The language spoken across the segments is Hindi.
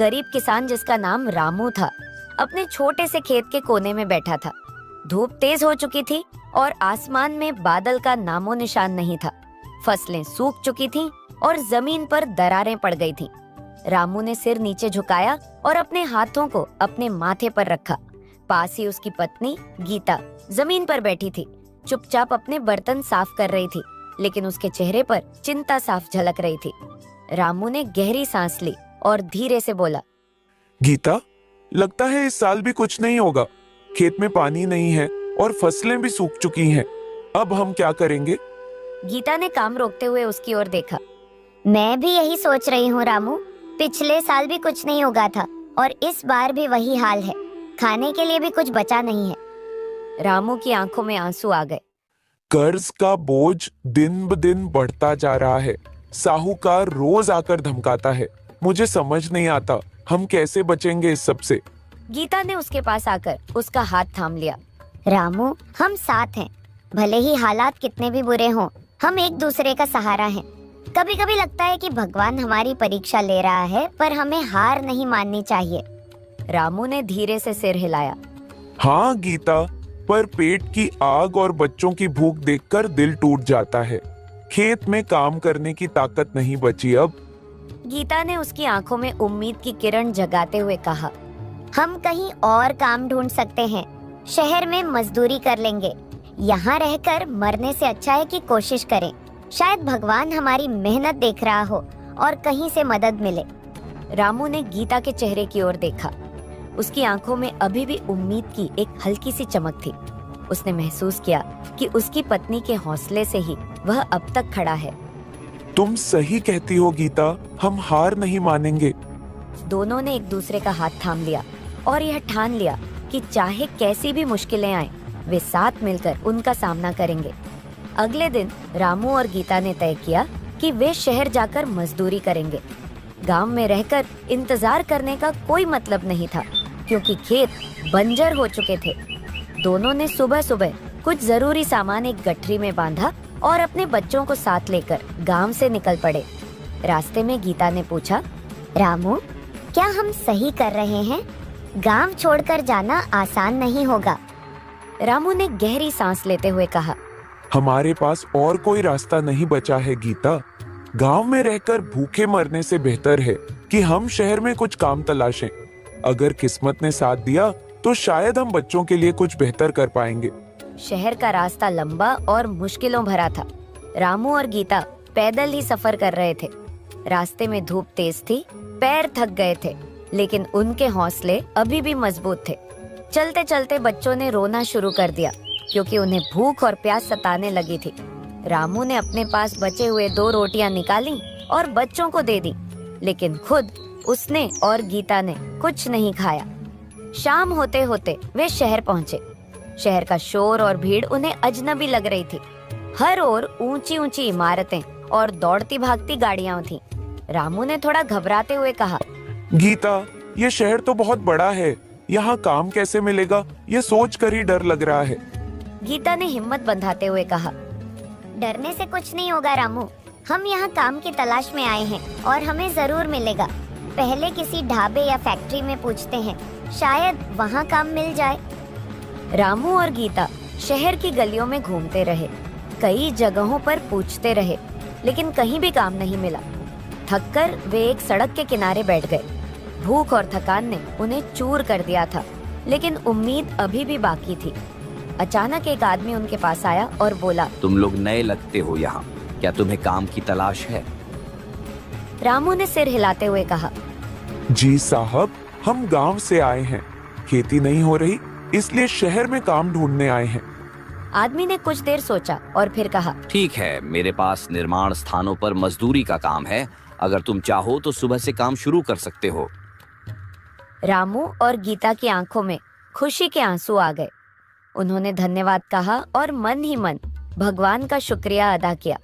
गरीब किसान जिसका नाम रामू था अपने छोटे से खेत के कोने में बैठा था। धूप तेज हो चुकी थी और आसमान में बादल का नामो निशान नहीं था। फसलें सूख चुकी थीं और जमीन पर दरारें पड़ गई थीं। रामू ने सिर नीचे झुकाया और अपने हाथों को अपने माथे पर रखा। पास ही उसकी पत्नी गीता जमीन पर बैठी थी, चुपचाप अपने बर्तन साफ कर रही थी, लेकिन उसके चेहरे पर चिंता साफ झलक रही थी। रामू ने गहरी सांस ली और धीरे से बोला, गीता, लगता है इस साल भी कुछ नहीं होगा। खेत में पानी नहीं है और फसलें भी सूख चुकी हैं। अब हम क्या करेंगे? गीता ने काम रोकते हुए उसकी ओर देखा। मैं भी यही सोच रही हूँ रामू। पिछले साल भी कुछ नहीं उगा था और इस बार भी वही हाल है। खाने के लिए भी कुछ बचा नहीं है। रामू की आंखों में आंसू आ गए। कर्ज का बोझ दिन ब दिन बढ़ता जा रहा है। साहूकार रोज आकर धमकाता है। मुझे समझ नहीं आता हम कैसे बचेंगे इस सब से। गीता ने उसके पास आकर उसका हाथ थाम लिया। रामू, हम साथ हैं। भले ही हालात कितने भी बुरे हों, हम एक दूसरे का सहारा हैं। कभी कभी लगता है कि भगवान हमारी परीक्षा ले रहा है, पर हमें हार नहीं माननी चाहिए। रामू ने धीरे से सिर हिलाया। हाँ गीता, पर पेट की आग और बच्चों की भूख देखकर दिल टूट जाता है। खेत में काम करने की ताकत नहीं बची अब। गीता ने उसकी आंखों में उम्मीद की किरण जगाते हुए कहा, हम कहीं और काम ढूंढ सकते हैं। शहर में मजदूरी कर लेंगे। यहाँ रहकर मरने से अच्छा है कि कोशिश करें। शायद भगवान हमारी मेहनत देख रहा हो और कहीं से मदद मिले। रामू ने गीता के चेहरे की ओर देखा। उसकी आंखों में अभी भी उम्मीद की एक हल्की सी चमक थी। उसने महसूस किया कि उसकी पत्नी के हौसले से ही वह अब तक खड़ा है। तुम सही कहती हो गीता, हम हार नहीं मानेंगे। दोनों ने एक दूसरे का हाथ थाम लिया और यह ठान लिया कि चाहे कैसी भी मुश्किलें आए, वे साथ मिलकर उनका सामना करेंगे। अगले दिन रामू और गीता ने तय किया कि वे शहर जाकर मजदूरी करेंगे। गांव में रहकर इंतजार करने का कोई मतलब नहीं था, क्योंकि खेत बंजर हो चुके थे। दोनों ने सुबह सुबह कुछ जरूरी सामान एक गठरी में बांधा और अपने बच्चों को साथ लेकर गांव से निकल पड़े। रास्ते में गीता ने पूछा, रामू, क्या हम सही कर रहे हैं? गांव छोड़कर जाना आसान नहीं होगा। रामू ने गहरी सांस लेते हुए कहा, हमारे पास और कोई रास्ता नहीं बचा है गीता। गांव में रहकर भूखे मरने से बेहतर है कि हम शहर में कुछ काम तलाशें। अगर किस्मत ने साथ दिया तो शायद हम बच्चों के लिए कुछ बेहतर कर पाएंगे। शहर का रास्ता लंबा और मुश्किलों भरा था। रामू और गीता पैदल ही सफर कर रहे थे। रास्ते में धूप तेज थी, पैर थक गए थे, लेकिन उनके हौसले अभी भी मजबूत थे। चलते चलते बच्चों ने रोना शुरू कर दिया, क्योंकि उन्हें भूख और प्यास सताने लगी थी। रामू ने अपने पास बचे हुए 2 रोटियां निकाली और बच्चों को दे दी, लेकिन खुद उसने और गीता ने कुछ नहीं खाया। शाम होते होते वे शहर पहुंचे। शहर का शोर और भीड़ उन्हें अजनबी लग रही थी। हर ओर ऊंची ऊंची इमारतें और दौड़ती भागती गाड़ियां थीं। रामू ने थोड़ा घबराते हुए कहा, गीता, ये शहर तो बहुत बड़ा है। यहाँ काम कैसे मिलेगा, ये सोच कर ही डर लग रहा है। गीता ने हिम्मत बंधाते हुए कहा, डरने से कुछ नहीं होगा रामू। हम यहाँ काम की तलाश में आए हैं और हमें जरूर मिलेगा। पहले किसी ढाबे या फैक्ट्री में पूछते हैं, शायद वहाँ काम मिल जाए। रामू और गीता शहर की गलियों में घूमते रहे। कई जगहों पर पूछते रहे, लेकिन कहीं भी काम नहीं मिला। थककर वे एक सड़क के किनारे बैठ गए। भूख और थकान ने उन्हें चूर कर दिया था, लेकिन उम्मीद अभी भी बाकी थी। अचानक एक आदमी उनके पास आया और बोला, तुम लोग नए लगते हो यहाँ, क्या तुम्हें काम की तलाश है? रामू ने सिर हिलाते हुए कहा, जी साहब, हम गांव से आए हैं। खेती नहीं हो रही, इसलिए शहर में काम ढूंढने आए हैं। आदमी ने कुछ देर सोचा और फिर कहा, ठीक है, मेरे पास निर्माण स्थानों पर मजदूरी का काम है। अगर तुम चाहो तो सुबह से काम शुरू कर सकते हो। रामू और गीता की आंखों में खुशी के आंसू आ गए। उन्होंने धन्यवाद कहा और मन ही मन भगवान का शुक्रिया अदा किया।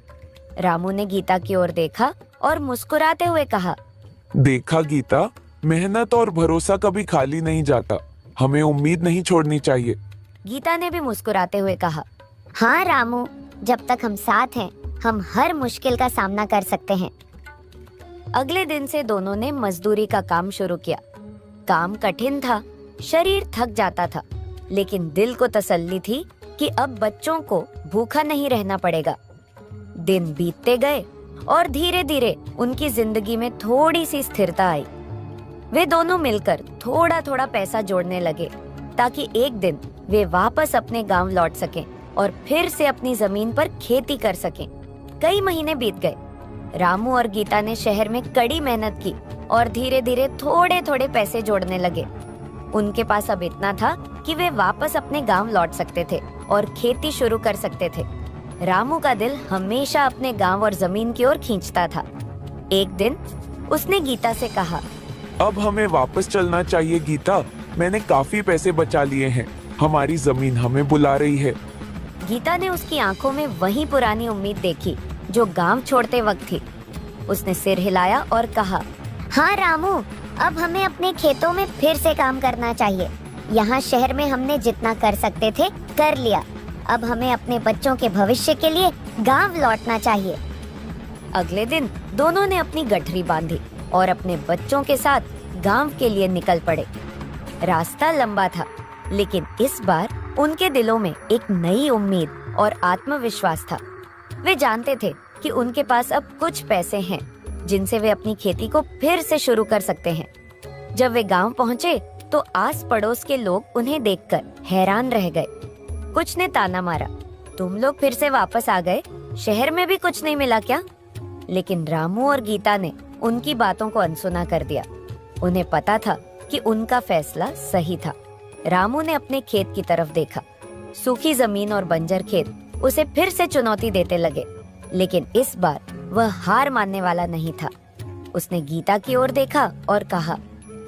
रामू ने गीता की ओर देखा और मुस्कुराते हुए कहा, देखा गीता, मेहनत और भरोसा कभी खाली नहीं जाता। हमें उम्मीद नहीं छोड़नी चाहिए। गीता ने भी मुस्कुराते हुए कहा, हाँ रामू, जब तक हम साथ हैं, हम हर मुश्किल का सामना कर सकते हैं। अगले दिन से दोनों ने मजदूरी का काम शुरू किया। काम कठिन था, शरीर थक जाता था, लेकिन दिल को तसल्ली थी कि अब बच्चों को भूखा नहीं रहना पड़ेगा। दिन बीतते गए और धीरे धीरे उनकी जिंदगी में थोड़ी सी स्थिरता आई। वे दोनों मिलकर थोड़ा थोड़ा पैसा जोड़ने लगे ताकि एक दिन वे वापस अपने गांव लौट सकें और फिर से अपनी जमीन पर खेती कर सकें। कई महीने बीत गए। रामू और गीता ने शहर में कड़ी मेहनत की और धीरे धीरे थोड़े थोड़े पैसे जोड़ने लगे। उनके पास अब इतना था कि वे वापस अपने गांव लौट सकते थे और खेती शुरू कर सकते थे। रामू का दिल हमेशा अपने गांव और जमीन की ओर खींचता था। एक दिन उसने गीता से कहा, अब हमें वापस चलना चाहिए गीता, मैंने काफी पैसे बचा लिए हैं, हमारी जमीन हमें बुला रही है। गीता ने उसकी आंखों में वही पुरानी उम्मीद देखी जो गांव छोड़ते वक्त थी। उसने सिर हिलाया और कहा, हाँ रामू, अब हमें अपने खेतों में फिर से काम करना चाहिए। यहाँ शहर में हमने जितना कर सकते थे कर लिया। अब हमें अपने बच्चों के भविष्य के लिए गांव लौटना चाहिए। अगले दिन दोनों ने अपनी गठरी बांधी और अपने बच्चों के साथ गांव के लिए निकल पड़े। रास्ता लंबा था, लेकिन इस बार उनके दिलों में एक नई उम्मीद और आत्मविश्वास था। वे जानते थे कि उनके पास अब कुछ पैसे हैं जिनसे वे अपनी खेती को फिर से शुरू कर सकते हैं। जब वे गांव पहुंचे तो आस पड़ोस के लोग उन्हें देखकर हैरान रह गए। कुछ ने ताना मारा, तुम लोग फिर से वापस आ गए, शहर में भी कुछ नहीं मिला क्या? लेकिन रामू और गीता ने उनकी बातों को अनसुना कर दिया। उन्हें पता था कि उनका फैसला सही था। रामू ने अपने खेत की तरफ देखा। सूखी जमीन और बंजर खेत उसे फिर से चुनौती देते लगे, लेकिन इस बार वह हार मानने वाला नहीं था। उसने गीता की ओर देखा और कहा,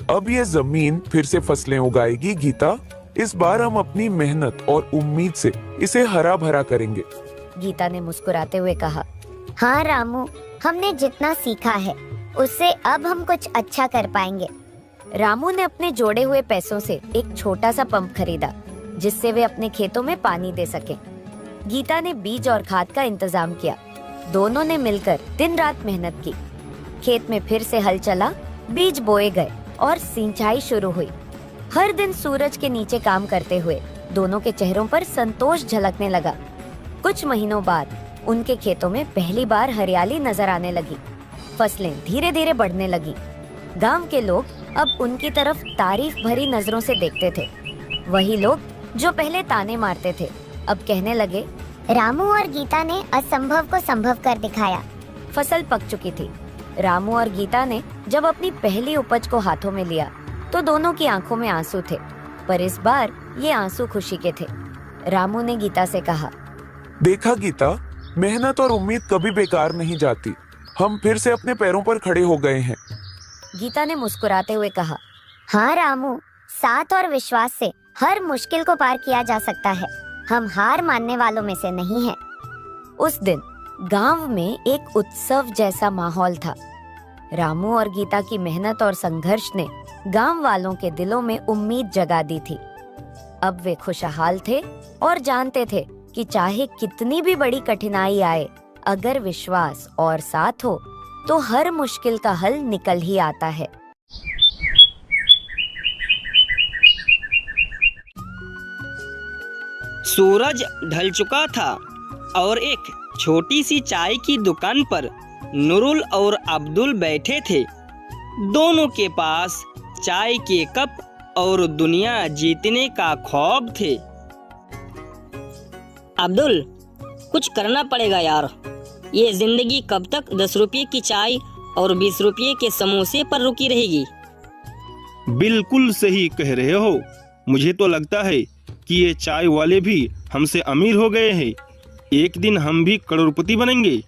अब ये जमीन फिर से फसलें उगाएगी गीता, इस बार हम अपनी मेहनत और उम्मीद से इसे हरा भरा करेंगे। गीता ने मुस्कुराते हुए कहा, हाँ रामू, हमने जितना सीखा है उससे अब हम कुछ अच्छा कर पाएंगे। रामू ने अपने जोड़े हुए पैसों से एक छोटा सा पंप खरीदा जिससे वे अपने खेतों में पानी दे सके। गीता ने बीज और खाद का इंतजाम किया। दोनों ने मिलकर दिन रात मेहनत की। खेत में फिर से हल चला, बीज बोए गए और सिंचाई शुरू हुई। हर दिन सूरज के नीचे काम करते हुए दोनों के चेहरों पर संतोष झलकने लगा। कुछ महीनों बाद उनके खेतों में पहली बार हरियाली नजर आने लगी। फसलें धीरे धीरे बढ़ने लगी। गांव के लोग अब उनकी तरफ तारीफ भरी नजरों से देखते थे। वही लोग जो पहले ताने मारते थे अब कहने लगे, रामू और गीता ने असंभव को संभव कर दिखाया। फसल पक चुकी थी। रामू और गीता ने जब अपनी पहली उपज को हाथों में लिया तो दोनों की आंखों में आंसू थे, पर इस बार ये आंसू खुशी के थे। रामू ने गीता से कहा, देखा गीता, मेहनत और उम्मीद कभी बेकार नहीं जाती, हम फिर से अपने पैरों पर खड़े हो गए हैं। गीता ने मुस्कुराते हुए कहा, हाँ रामू, साथ और विश्वास से हर मुश्किल को पार किया जा सकता है। हम हार मानने वालों में से नहीं हैं। उस दिन गांव में एक उत्सव जैसा माहौल था। रामू और गीता की मेहनत और संघर्ष ने गांव वालों के दिलों में उम्मीद जगा दी थी। अब वे खुशहाल थे और जानते थे कि चाहे कितनी भी बड़ी कठिनाई आए, अगर विश्वास और साथ हो तो हर मुश्किल का हल निकल ही आता है। सूरज ढल चुका था और एक छोटी सी चाय की दुकान पर नूरुल और अब्दुल बैठे थे। दोनों के पास चाय के कप और दुनिया जीतने का ख्वाब थे। अब्दुल, कुछ करना पड़ेगा यार। ये जिंदगी कब तक 10 रुपये की चाय और 20 रुपये के समोसे पर रुकी रहेगी? बिल्कुल सही कह रहे हो। मुझे तो लगता है कि ये चाय वाले भी हमसे अमीर हो गए हैं। एक दिन हम भी करोड़पति बनेंगे।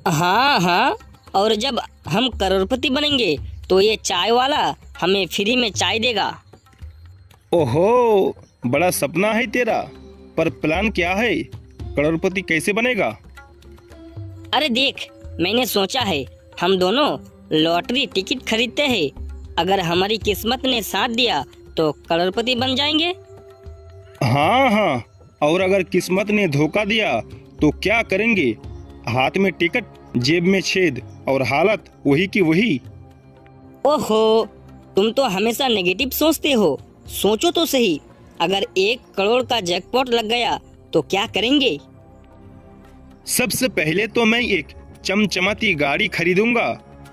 हाँ हाँ, और जब हम करोड़पति बनेंगे तो ये चाय वाला हमें फ्री में चाय देगा। ओहो, बड़ा सपना है तेरा, पर प्लान क्या है? करोड़पति कैसे बनेगा? अरे देख, मैंने सोचा है हम दोनों लॉटरी टिकट खरीदते हैं। अगर हमारी किस्मत ने साथ दिया तो करोड़पति बन जाएंगे। हाँ हाँ, और अगर किस्मत ने धोखा दिया तो क्या करेंगे? हाथ में टिकट जेब में छेद और हालत वही की वही। ओहो, तुम तो हमेशा नेगेटिव सोचते हो। सोचो तो सही, अगर 1 करोड़ का जैकपॉट लग गया तो क्या करेंगे? सबसे पहले तो मैं एक चमचमाती गाड़ी खरीदूंगा,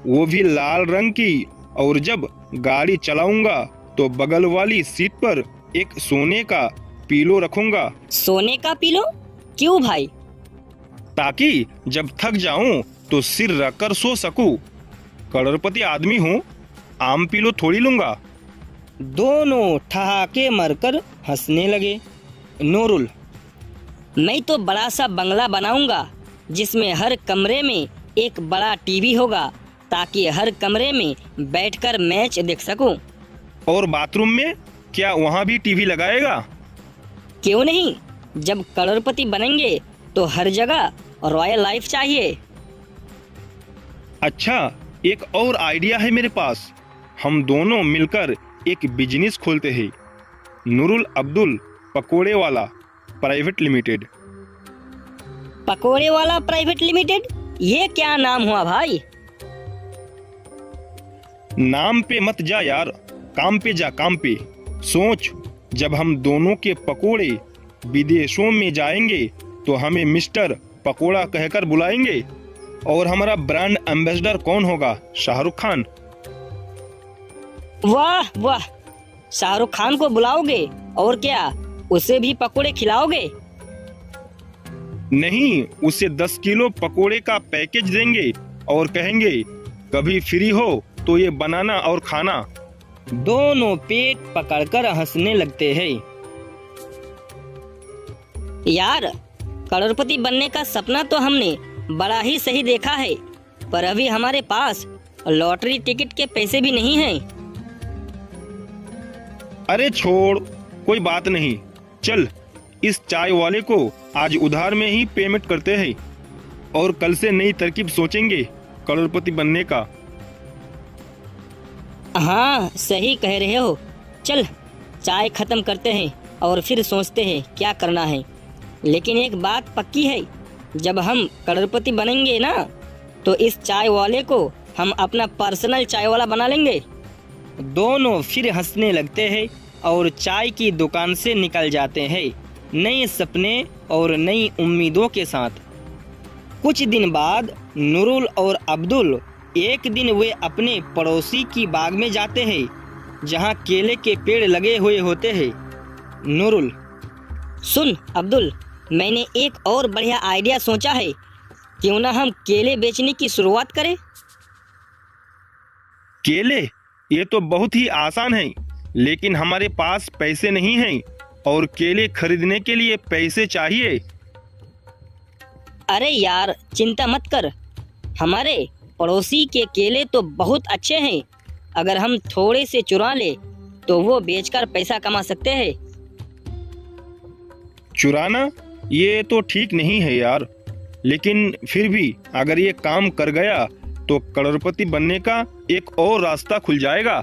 वो भी लाल रंग की, और जब गाड़ी चलाऊंगा तो बगल वाली सीट पर एक सोने का पिलो रखूंगा, सोने का पिलो? क्यों भाई? ताकि जब थक जाऊं तो सिर रखकर सो सकूं। करोड़पति आदमी हूं, आम पिलो थोड़ी लूंगा। दोनों ठहाके मरकर हंसने लगे। नूरुल, मैं तो बड़ा सा बंगला बनाऊंगा जिसमें हर कमरे में एक बड़ा टीवी होगा, ताकि हर कमरे में बैठकर मैच देख सकूं। और बाथरूम में क्या वहां भी टीवी लगाएगा? क्यों नहीं, जब करोड़पति बनेंगे तो हर जगह रॉयल लाइफ चाहिए। अच्छा, एक और आइडिया है मेरे पास। हम दोनों मिलकर एक बिजनेस खोलते हैं, नूरुल अब्दुल पकोड़े वाला प्राइवेट लिमिटेड। पकोड़े वाला प्राइवेट लिमिटेड? ये क्या नाम हुआ भाई? नाम पे मत जा यार, काम पे जा, काम पे। सोच, जब हम दोनों के पकोड़े विदेशों में जाएंगे तो हमें मिस्टर पकोड़ा कहकर बुलाएंगे। और हमारा ब्रांड एम्बेसडर कौन होगा? शाहरुख खान। वाह वाह, शाहरुख खान को बुलाओगे? और क्या, उसे भी पकोड़े खिलाओगे? नहीं, उसे 10 किलो पकोड़े का पैकेज देंगे और कहेंगे कभी फ्री हो तो ये बनाना और खाना। दोनों पेट पकड़कर हंसने लगते हैं। यार, करोड़पति बनने का सपना तो हमने बड़ा ही सही देखा है, पर अभी हमारे पास लॉटरी टिकट के पैसे भी नहीं हैं। अरे छोड़, कोई बात नहीं। चल, इस चाय वाले को आज उधार में ही पेमेंट करते हैं और कल से नई तरकीब सोचेंगे करोड़पति बनने का। हाँ, सही कह रहे हो। चल, चाय खत्म करते हैं और फिर सोचते हैं क्या करना है। लेकिन एक बात पक्की है, जब हम करोड़पति बनेंगे ना, तो इस चाय वाले को हम अपना पर्सनल चाय वाला बना लेंगे। दोनों फिर हंसने लगते हैं और चाय की दुकान से निकल जाते हैं, नए सपने और नई उम्मीदों के साथ। कुछ दिन बाद नूरुल और अब्दुल एक दिन वे अपने पड़ोसी की बाग में जाते हैं, जहां केले के पेड़ लगे हुए होते हैं। नूरुल, सुन अब्दुल, मैंने एक और बढ़िया आइडिया सोचा है। क्यों ना हम केले बेचने की शुरुआत करें? केले? ये तो बहुत ही आसान है, लेकिन हमारे पास पैसे नहीं हैं और केले खरीदने के लिए पैसे चाहिए। अरे यार, चिंता मत कर, हमारे पड़ोसी के केले तो बहुत अच्छे हैं। अगर हम थोड़े से चुरा ले तो वो बेचकर पैसा कमा सकते हैं। चुराना? ये तो ठीक नहीं है यार, लेकिन फिर भी अगर ये काम कर गया तो करोड़पति बनने का एक और रास्ता खुल जाएगा।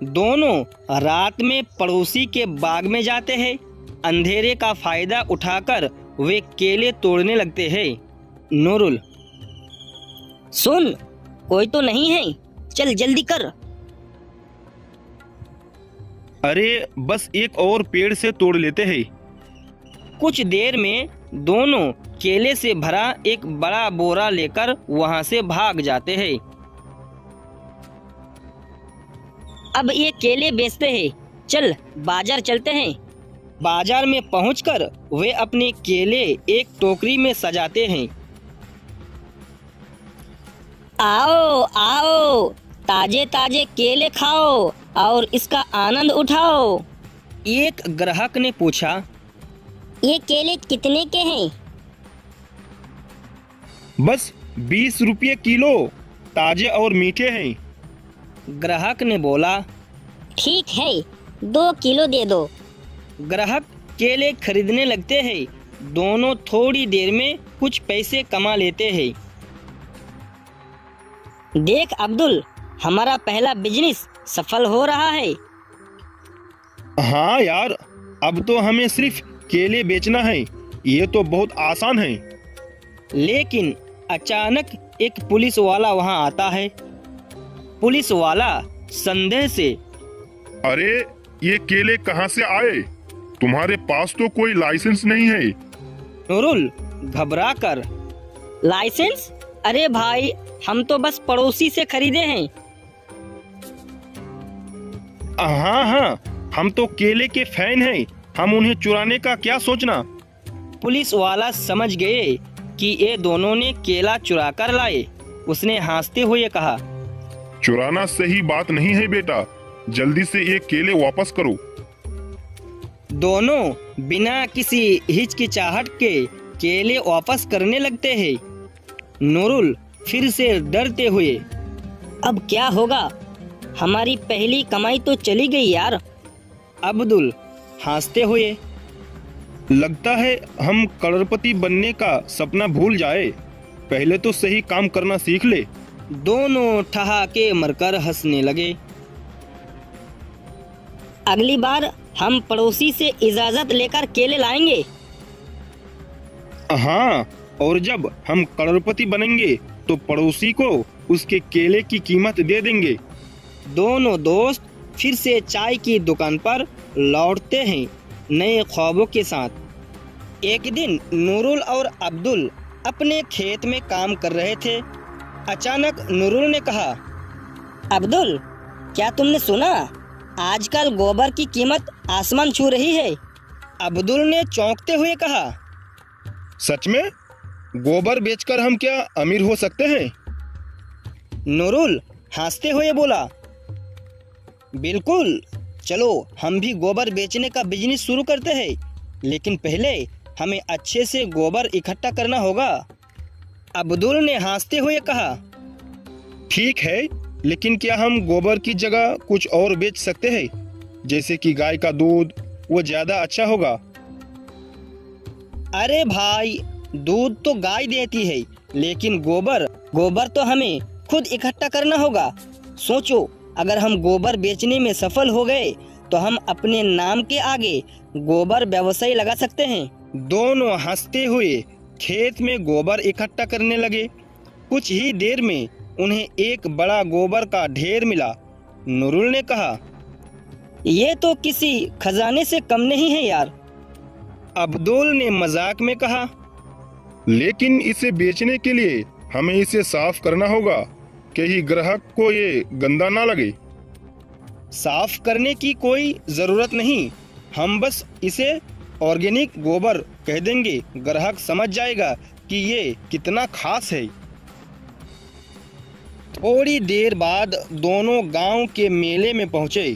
दोनों रात में पड़ोसी के बाग में जाते हैं। अंधेरे का फायदा उठाकर वे केले तोड़ने लगते हैं। नूरुल, सुन, कोई तो नहीं है, चल जल्दी कर। अरे बस एक और पेड़ से तोड़ लेते हैं। कुछ देर में दोनों केले से भरा एक बड़ा बोरा लेकर वहां से भाग जाते हैं। अब ये केले बेचते हैं, चल बाजार चलते हैं। बाजार में पहुंचकर वे अपने केले एक टोकरी में सजाते हैं। आओ आओ, ताजे ताजे केले खाओ और इसका आनंद उठाओ। एक ग्राहक ने पूछा, ये केले कितने के हैं? बस 20 रुपये किलो, ताजे और मीठे हैं। ग्राहक ने बोला। ठीक है, 2 किलो दे दो। ग्राहक केले खरीदने लगते हैं। दोनों थोड़ी देर में कुछ पैसे कमा लेते हैं। देख अब्दुल, हमारा पहला बिजनेस सफल हो रहा है। हाँ यार, अब तो हमें सिर्फ केले बेचना है। ये तो बहुत आसान है। लेकिन अचानक एक पुलिस वाला वहां आता है। पुलिस वाला संदेह से, अरे ये केले कहाँ से आए? तुम्हारे पास तो कोई लाइसेंस नहीं है। नूरुल घबरा कर, लाइसेंस? अरे भाई, हम तो बस पड़ोसी से खरीदे हैं। हाँ हाँ, हम तो केले के फैन हैं, हम उन्हें चुराने का क्या सोचना। पुलिस वाला समझ गए कि ये दोनों ने केला चुरा कर लाए। उसने हंसते हुए कहा, चुराना सही बात नहीं है बेटा, जल्दी से ये केले वापस करो। दोनों बिना किसी हिचकिचाहट के केले वापस करने लगते हैं। नूरुल फिर से डरते हुए, अब क्या होगा? हमारी पहली कमाई तो चली गई यार। अब्दुल हंसते हुए, लगता है हम करोड़पति बनने का सपना भूल जाए, पहले तो सही काम करना सीख ले। दोनों ठहाके मरकर हंसने लगे। अगली बार हम पड़ोसी से इजाजत लेकर केले लाएंगे। हाँ, और जब हम करोड़पति बनेंगे तो पड़ोसी को उसके केले की कीमत दे देंगे। दोनों दोस्त फिर से चाय की दुकान पर लौटते हैं, नए ख्वाबों के साथ। एक दिन नूरुल और अब्दुल अपने खेत में काम कर रहे थे। अचानक नूरुल ने कहा, अब्दुल, क्या तुमने सुना? आजकल गोबर की कीमत आसमान छू रही है। अब्दुल ने चौंकते हुए कहा, सच में? गोबर बेचकर हम क्या अमीर हो सकते हैं? नूरुल हंसते हुए बोला, बिल्कुल, चलो हम भी गोबर बेचने का बिजनेस शुरू करते हैं, लेकिन पहले हमें अच्छे से गोबर इकट्ठा करना होगा। अब्दुल ने हंसते हुए कहा, ठीक है, लेकिन क्या हम गोबर की जगह कुछ और बेच सकते हैं, जैसे कि गाय का दूध? वो ज्यादा अच्छा होगा। अरे भाई, दूध तो गाय देती है, लेकिन गोबर तो हमें खुद इकट्ठा करना होगा। सोचो, अगर हम गोबर बेचने में सफल हो गए तो हम अपने नाम के आगे गोबर व्यवसाय लगा सकते हैं। दोनों हंसते हुए खेत में गोबर इकट्ठा करने लगे। कुछ ही देर में उन्हें एक बड़ा गोबर का ढेर मिला। नूरुल ने कहा, ये तो किसी खजाने से कम नहीं है यार। अब्दुल ने मजाक में कहा, लेकिन इसे बेचने के लिए हमें इसे साफ करना होगा, कहीं ग्राहक को ये गंदा ना लगे। साफ करने की कोई जरूरत नहीं, हम बस इसे ऑर्गेनिक गोबर कह देंगे, ग्राहक समझ जाएगा कि ये कितना खास है। थोड़ी देर बाद दोनों गांव के मेले में पहुंचे।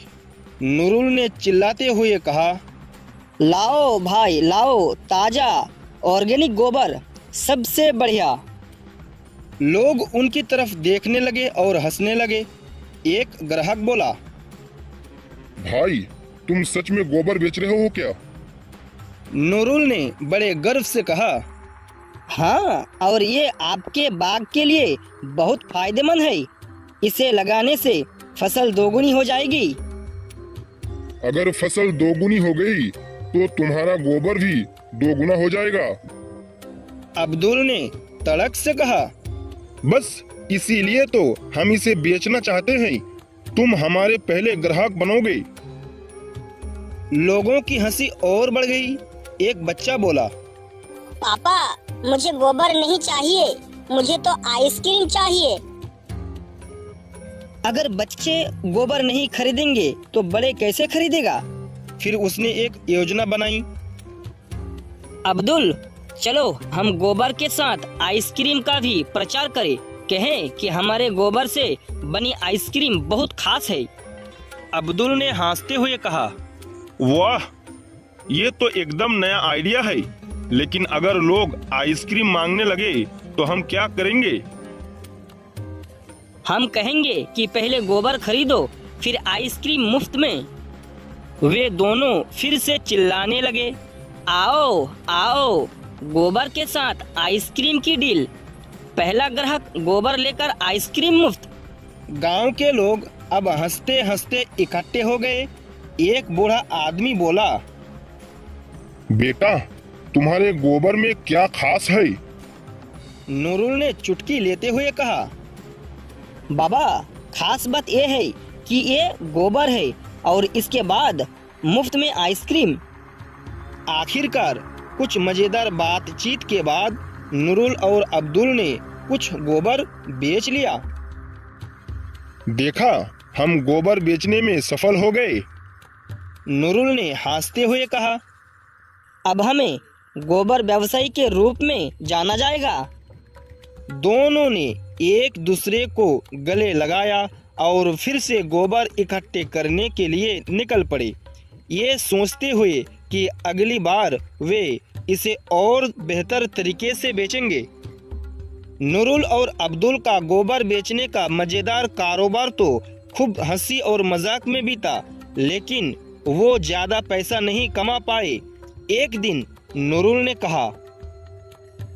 नूरुल ने चिल्लाते हुए कहा, लाओ भाई लाओ, ताजा ऑर्गेनिक गोबर सबसे बढ़िया। लोग उनकी तरफ देखने लगे और हंसने लगे। एक ग्राहक बोला, भाई तुम सच में गोबर बेच रहे हो क्या? नूरुल ने बड़े गर्व से कहा, हाँ, और ये आपके बाग के लिए बहुत फायदेमंद है। इसे लगाने से फसल दोगुनी हो जाएगी। अगर फसल दोगुनी हो गई तो तुम्हारा गोबर भी दोगुना हो जाएगा। अब्दुल ने तड़क से कहा, बस इसीलिए तो हम इसे बेचना चाहते हैं, तुम हमारे पहले ग्राहक बनोगे। लोगों की हंसी और बढ़ गई। एक बच्चा बोला, पापा, मुझे गोबर नहीं चाहिए, मुझे तो आइसक्रीम चाहिए। अगर बच्चे गोबर नहीं खरीदेंगे तो बड़े कैसे खरीदेगा? फिर उसने एक योजना बनाई। अब्दुल, चलो हम गोबर के साथ आइसक्रीम का भी प्रचार करें, कहें कि हमारे गोबर से बनी आइसक्रीम बहुत खास है। अब्दुल ने हंसते हुए कहा, वाह, ये तो एकदम नया आइडिया है, लेकिन अगर लोग आइसक्रीम मांगने लगे तो हम क्या करेंगे? हम कहेंगे कि पहले गोबर खरीदो, फिर आइसक्रीम मुफ्त में। वे दोनों फिर से चिल्लाने लगे, आओ आओ, गोबर के साथ आइसक्रीम की डील, पहला ग्राहक गोबर लेकर आइसक्रीम मुफ्त। गांव के लोग अब हंसते हंसते इकट्ठे हो गए। एक बूढ़ा आदमी बोला, बेटा, तुम्हारे गोबर में क्या खास है? नूरुल ने चुटकी लेते हुए कहा। बाबा, खास बात यह है कि ये गोबर है और इसके बाद मुफ्त में आइसक्रीम। आखिरकार कुछ मजेदार बातचीत के बाद नूरुल और अब्दुल ने कुछ गोबर बेच लिया। देखा, हम गोबर बेचने में सफल हो गए। नूरुल ने हंसते हुए कहा। अब हमें गोबर व्यवसायी के रूप में जाना जाएगा। दोनों ने एक दूसरे को गले लगाया और फिर से गोबर इकट्ठे करने के लिए निकल पड़े, ये सोचते हुए कि अगली बार वे इसे और बेहतर तरीके से बेचेंगे। नूरुल और अब्दुल का गोबर बेचने का मजेदार कारोबार तो खूब हंसी और मजाक में बीता, लेकिन वो ज्यादा पैसा नहीं कमा पाए। एक दिन नूरुल ने कहा,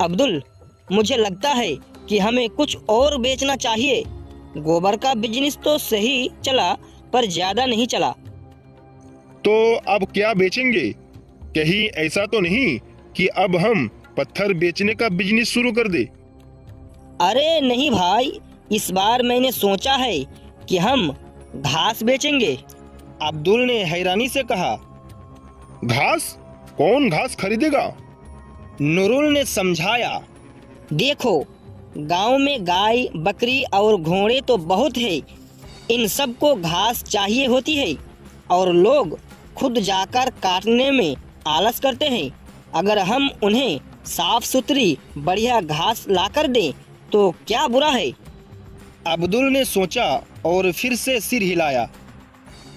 अब्दुल, मुझे लगता है कि हमें कुछ और बेचना चाहिए। गोबर का बिजनेस तो सही चला पर ज्यादा नहीं चला। तो अब क्या बेचेंगे? कहीं ऐसा तो नहीं कि अब हम पत्थर बेचने का बिजनेस शुरू कर दे? अरे नहीं भाई, इस बार मैंने सोचा है कि हम घास बेचेंगे। अब्दुल ने हैरानी से कहा। घास? कौन घास खरीदेगा? नूरुल ने समझाया। देखो, गांव में गाय, बकरी और घोड़े तो बहुत है। इन सबको घास चाहिए होती है और लोग खुद जाकर काटने में आलस करते हैं। अगर हम उन्हें साफ सुथरी बढ़िया घास लाकर दें तो क्या बुरा है? अब्दुल ने सोचा और फिर से सिर हिलाया।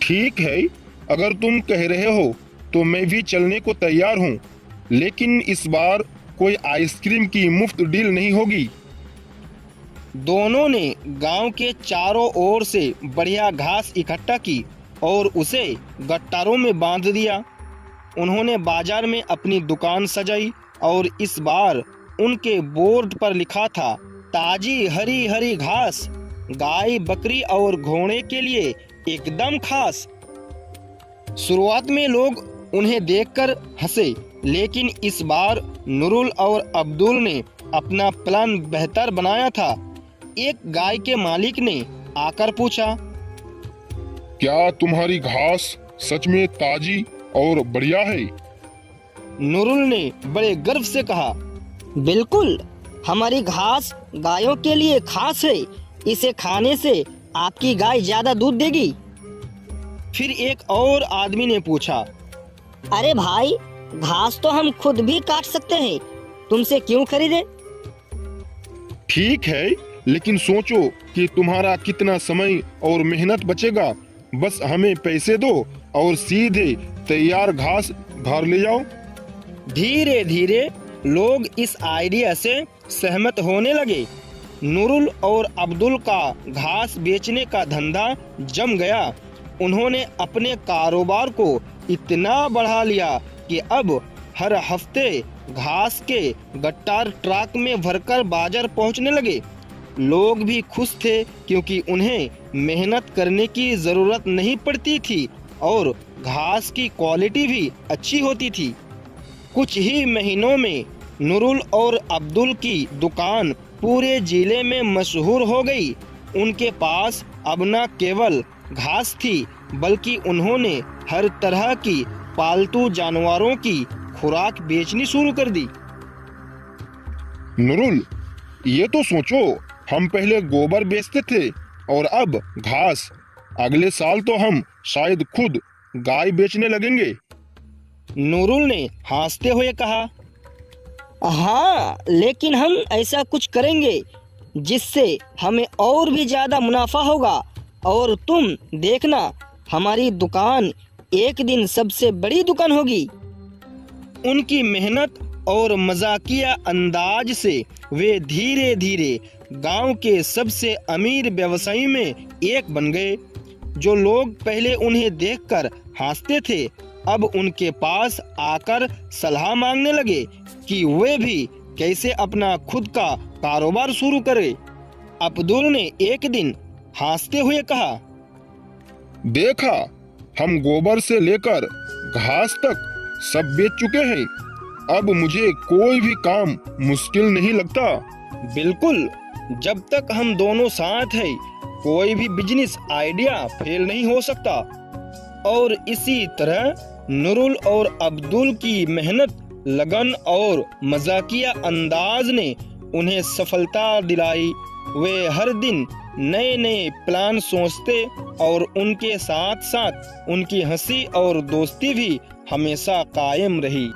ठीक है, अगर तुम कह रहे हो तो मैं भी चलने को तैयार हूँ, लेकिन इस बार कोई आइसक्रीम की मुफ्त डील नहीं होगी। दोनों ने गांव के चारों ओर से बढ़िया घास इकट्ठा की और उसे गट्टारों में बांध दिया। उन्होंने बाजार में अपनी दुकान सजाई और इस बार उनके बोर्ड पर लिखा था, ताजी हरी हरी घास, गाय, बकरी और घोड़े के लिए एकदम खास। शुरुआत में लोग उन्हें देखकर हंसे, लेकिन इस बार नूरुल और अब्दुल ने अपना प्लान बेहतर बनाया था। एक गाय के मालिक ने आकर पूछा, क्या तुम्हारी घास सच में ताजी और बढ़िया है? नूरुल ने बड़े गर्व से कहा, बिल्कुल, हमारी घास गायों के लिए खास है। इसे खाने से आपकी गाय ज्यादा दूध देगी। फिर एक और आदमी ने पूछा, अरे भाई, घास तो हम खुद भी काट सकते हैं, तुमसे क्यों खरीदे? ठीक है, लेकिन सोचो कि तुम्हारा कितना समय और मेहनत बचेगा। बस हमें पैसे दो और सीधे तैयार घास घर ले जाओ। धीरे धीरे लोग इस आइडिया से सहमत होने लगे। नूरुल और अब्दुल का घास बेचने का धंधा जम गया। उन्होंने अपने कारोबार को इतना बढ़ा लिया कि अब हर हफ्ते घास के गट्टार ट्रक में भरकर बाजार पहुंचने लगे। लोग भी खुश थे क्योंकि उन्हें मेहनत करने की जरूरत नहीं पड़ती थी और घास की क्वालिटी भी अच्छी होती थी। कुछ ही महीनों में नूरुल और अब्दुल की दुकान पूरे जिले में मशहूर हो गई। उनके पास अब न केवल घास थी, बल्कि उन्होंने हर तरह की पालतू जानवरों की खुराक बेचनी शुरू कर दी। नूरुल, ये तो सोचो, हम पहले गोबर बेचते थे और अब घास। अगले साल तो हम शायद खुद गाय बेचने लगेंगे। नूरुल ने हंसते हुए कहा, हाँ, लेकिन हम ऐसा कुछ करेंगे जिससे हमें और भी ज्यादा मुनाफा होगा और तुम देखना, हमारी दुकान एक दिन सबसे बड़ी दुकान होगी। उनकी मेहनत और मजाकिया अंदाज से वे धीरे धीरे गांव के सबसे अमीर व्यवसायी में एक बन गए। जो लोग पहले उन्हें देखकर हंसते थे, अब उनके पास आकर सलाह मांगने लगे कि वे भी कैसे अपना खुद का कारोबार शुरू करें। अब्दुल ने एक दिन हंसते हुए कहा, देखा, हम गोबर से लेकर घास तक सब बेच चुके हैं। अब मुझे कोई भी काम मुश्किल नहीं लगता। बिल्कुल, जब तक हम दोनों साथ हैं कोई भी बिजनेस आइडिया फेल नहीं हो सकता। और इसी तरह नूरुल और अब्दुल की मेहनत, लगन और मजाकिया अंदाज ने उन्हें सफलता दिलाई। वे हर दिन नए नए प्लान सोचते और उनके साथ साथ उनकी हंसी और दोस्ती भी हमेशा कायम रही।